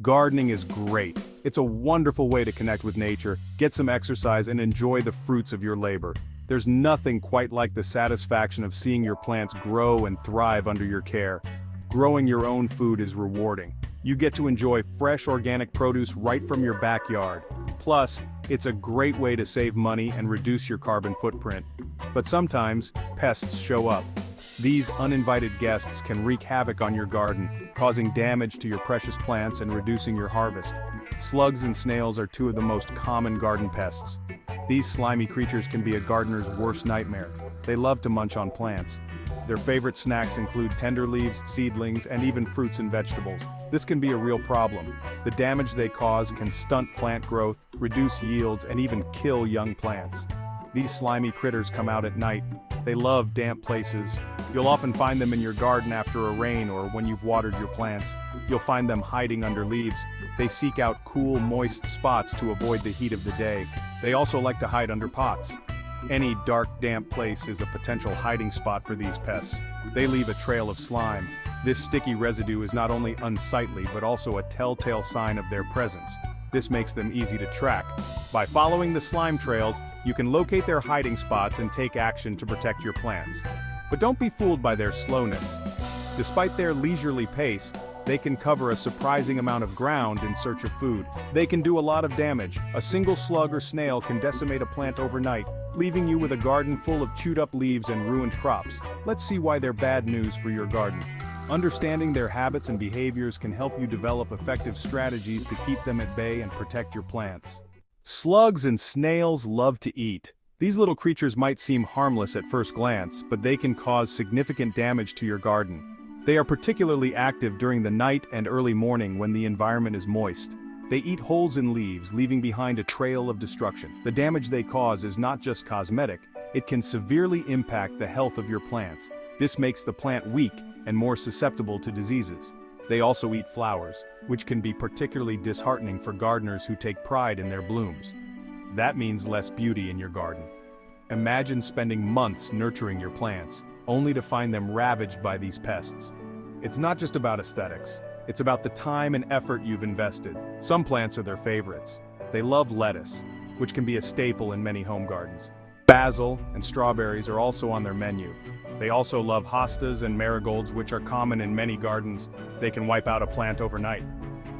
Gardening is great. It's a wonderful way to connect with nature, get some exercise, and enjoy the fruits of your labor. There's nothing quite like the satisfaction of seeing your plants grow and thrive under your care. Growing your own food is rewarding. You get to enjoy fresh organic produce right from your backyard. Plus, it's a great way to save money and reduce your carbon footprint. But sometimes, pests show up. These uninvited guests can wreak havoc on your garden, causing damage to your precious plants and reducing your harvest. Slugs and snails are two of the most common garden pests. These slimy creatures can be a gardener's worst nightmare. They love to munch on plants. Their favorite snacks include tender leaves, seedlings, and even fruits and vegetables. This can be a real problem. The damage they cause can stunt plant growth, reduce yields, and even kill young plants. These slimy critters come out at night. They love damp places. You'll often find them in your garden after a rain or when you've watered your plants. You'll find them hiding under leaves. They seek out cool, moist spots to avoid the heat of the day. They also like to hide under pots. Any dark, damp place is a potential hiding spot for these pests. They leave a trail of slime. This sticky residue is not only unsightly but also a telltale sign of their presence. This makes them easy to track. By following the slime trails, you can locate their hiding spots and take action to protect your plants. But don't be fooled by their slowness. Despite their leisurely pace, they can cover a surprising amount of ground in search of food. They can do a lot of damage. A single slug or snail can decimate a plant overnight, leaving you with a garden full of chewed-up leaves and ruined crops. Let's see why they're bad news for your garden. Understanding their habits and behaviors can help you develop effective strategies to keep them at bay and protect your plants. Slugs and snails love to eat. These little creatures might seem harmless at first glance, but they can cause significant damage to your garden. They are particularly active during the night and early morning when the environment is moist. They eat holes in leaves, leaving behind a trail of destruction. The damage they cause is not just cosmetic, it can severely impact the health of your plants. This makes the plant weak and more susceptible to diseases. They also eat flowers, which can be particularly disheartening for gardeners who take pride in their blooms. That means less beauty in your garden. Imagine spending months nurturing your plants, only to find them ravaged by these pests. It's not just about aesthetics, it's about the time and effort you've invested. Some plants are their favorites. They love lettuce, which can be a staple in many home gardens. Basil and strawberries are also on their menu. They also love hostas and marigolds, which are common in many gardens. They can wipe out a plant overnight.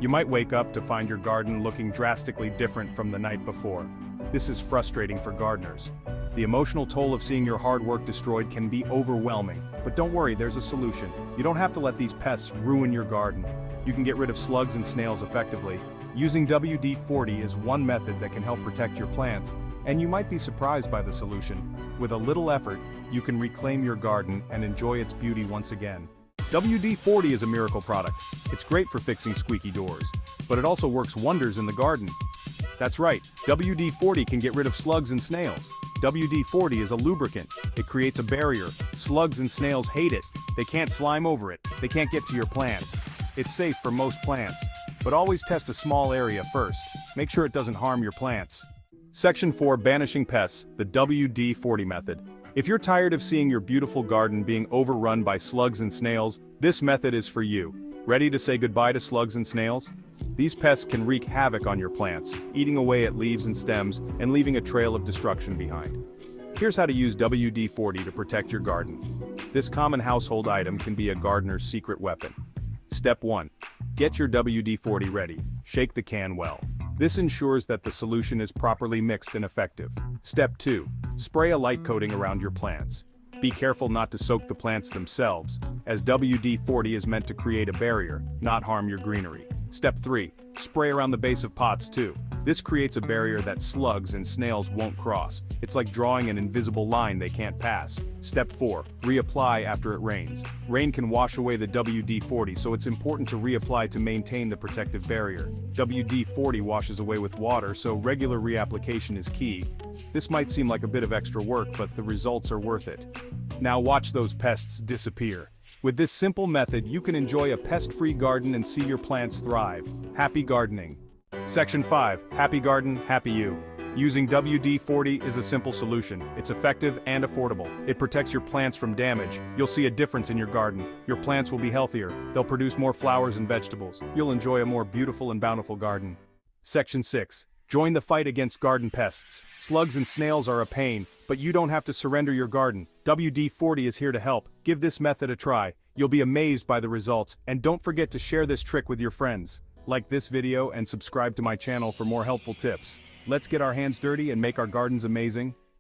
You might wake up to find your garden looking drastically different from the night before. This is frustrating for gardeners. The emotional toll of seeing your hard work destroyed can be overwhelming, but don't worry, there's a solution. You don't have to let these pests ruin your garden. You can get rid of slugs and snails effectively. Using WD-40 is one method that can help protect your plants, and you might be surprised by the solution. With a little effort, you can reclaim your garden and enjoy its beauty once again. WD-40 is a miracle product. It's great for fixing squeaky doors, but it also works wonders in the garden. That's right, WD-40 can get rid of slugs and snails. WD-40 is a lubricant. It creates a barrier. Slugs and snails hate it. They can't slime over it. They can't get to your plants. It's safe for most plants, but always test a small area first. Make sure it doesn't harm your plants. Section 4, Banishing Pests, the WD-40 method. If you're tired of seeing your beautiful garden being overrun by slugs and snails, this method is for you. Ready to say goodbye to slugs and snails? These pests can wreak havoc on your plants, eating away at leaves and stems and leaving a trail of destruction behind. Here's how to use WD-40 to protect your garden. This common household item can be a gardener's secret weapon. Step 1. Get your WD-40 ready. Shake the can well. This ensures that the solution is properly mixed and effective. Step 2. Spray a light coating around your plants. Be careful not to soak the plants themselves, as WD-40 is meant to create a barrier, not harm your greenery. Step 3. Spray around the base of pots too. This creates a barrier that slugs and snails won't cross. It's like drawing an invisible line they can't pass. Step 4. Reapply after it rains. Rain can wash away the WD-40, so it's important to reapply to maintain the protective barrier. WD-40 washes away with water, so regular reapplication is key. This might seem like a bit of extra work, but the results are worth it. Now watch those pests disappear. With this simple method, you can enjoy a pest-free garden and see your plants thrive. Happy gardening. Section 5. Happy Garden, Happy You. Using WD-40 is a simple solution. It's effective and affordable. It protects your plants from damage. You'll see a difference in your garden. Your plants will be healthier. They'll produce more flowers and vegetables. You'll enjoy a more beautiful and bountiful garden. Section 6. Join the fight against garden pests. Slugs and snails are a pain, but you don't have to surrender your garden. WD-40 is here to help. Give this method a try. You'll be amazed by the results, and don't forget to share this trick with your friends. Like this video and subscribe to my channel for more helpful tips. Let's get our hands dirty and make our gardens amazing.